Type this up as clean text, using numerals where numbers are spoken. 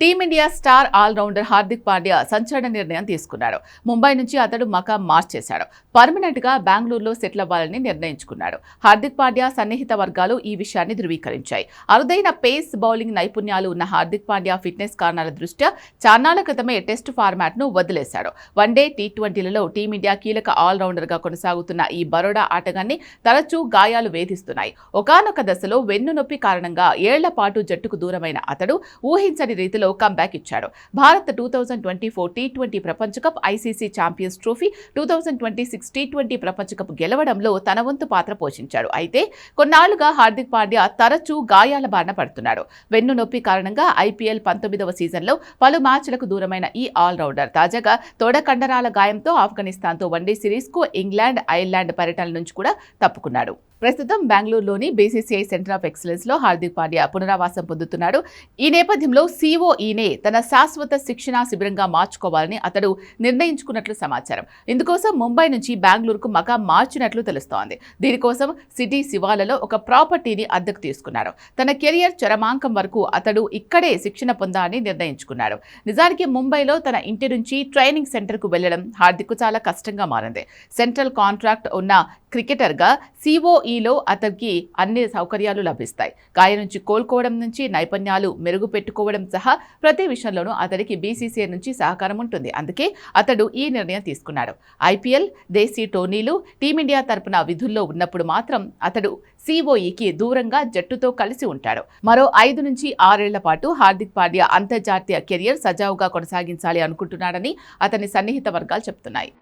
Team India star allrounder Hardik Pandya సంచలన నిర్ణయం తీసుకున్నాడు. ముంబై నుంచి అతడు మకాం మార్చేశాడు. పర్మనెంట్ గా బెంగళూరులో సెటిల్ అవ్వాలని నిర్ణయించుకున్నాడు. హార్దిక్ పాండ్యా సన్నిహిత వర్గాలు ఈ విషయాన్ని ధృవీకరించాయి. అరుదైన పేస్ బౌలింగ్ నైపుణ్యాలు ఉన్న హార్దిక్ పాండ్యా ఫిట్నెస్ కారణాల దృష్ట్యా చాన్నాళ్ల క్రితమే టెస్ట్ ఫార్మాట్ ను వదిలేశాడు. వన్డే టీ20లలో టీమిండియా కీలక ఆల్రౌండర్ గా కొనసాగుతున్న ఈ బరోడా ఆటగాన్ని తరచూ గాయాలు వేధిస్తున్నాయి. ఒకానొక దశలో వెన్నునొప్పి కారణంగా ఏళ్ల పాటు జట్టుకు దూరమైన అతడు ఊహించని రీతిలో కంబ్యాక్ ఇచ్చాడు. భారత్ 2024 టీ20 ప్రపంచ cup, ICC champions trophy, 2026 T20 ప్రపంచ కప్ గెలవడంలో తన వంతు పాత్ర పోషించాడు. అయితే కొన్నాళ్లుగా హార్దిక్ పాండ్యా తరచూ గాయాల బారిన పడుతున్నాడు. వెన్ను నొప్పి కారణంగా ఐపీఎల్ 19వ సీజన్లో పలు మ్యాచ్లకు దూరమైన ఈ ఆల్రౌండర్ తాజాగా తొడ కండరాల గాయంతో ఆఫ్ఘనిస్తాన్తో వన్డే సిరీస్కు ఇంగ్లాండ్, ఐర్లాండ్ పర్యటన నుంచి కూడా తప్పుకున్నాడు. ప్రస్తుతం బెంగళూరులోని బీసీసీఐ సెంటర్ ఆఫ్ ఎక్సలెన్స్ లో హార్దిక్ పాండ్యా పునరావాసం పొందుతున్నాడు. ఈ నేపథ్యంలో సీఓఈనే తన శాశ్వత శిక్షణా శిబిరంగా మార్చుకోవాలని అతడు నిర్ణయించుకున్నట్లు సమాచారం. ఇందుకోసం ముంబై నుంచి బెంగళూరుకు మకాం మార్చినట్లు తెలుస్తోంది. దీనికోసం సిటీ శివాలలో ఒక ప్రాపర్టీని అద్దెకు తీసుకున్నాడు. తన కెరియర్ చరమాంకం వరకు అతడు ఇక్కడే శిక్షణ పొందాలని నిర్ణయించుకున్నాడు. నిజానికి ముంబైలో తన ఇంటి నుంచి ట్రైనింగ్ సెంటర్ కు వెళ్లడం హార్దిక్ కు చాలా కష్టంగా మారింది. సెంట్రల్ కాంట్రాక్ట్ ఉన్న క్రికెటర్గా సీఓఈలో అతనికి అన్ని సౌకర్యాలు లభిస్తాయి. గాయం నుంచి కోలుకోవడం నుంచి నైపుణ్యాలు మెరుగుపెట్టుకోవడం సహా ప్రతి విషయంలోనూ అతడికి బీసీసీఐ నుంచి సహకారం ఉంటుంది. అందుకే అతడు ఈ నిర్ణయం తీసుకున్నాడు. ఐపీఎల్, దేశీ టోర్నీలు, టీమిండియా తరపున విధుల్లో ఉన్నప్పుడు మాత్రం అతడు సీఓఈకి దూరంగా జట్టుతో కలిసి ఉంటాడు. మరో 5 నుంచి 6 ఏళ్ల పాటు హార్దిక్ పాండ్యా అంతర్జాతీయ కెరియర్ సజావుగా కొనసాగించాలి అనుకుంటున్నాడని అతని సన్నిహిత వర్గాలు చెబుతున్నాయి.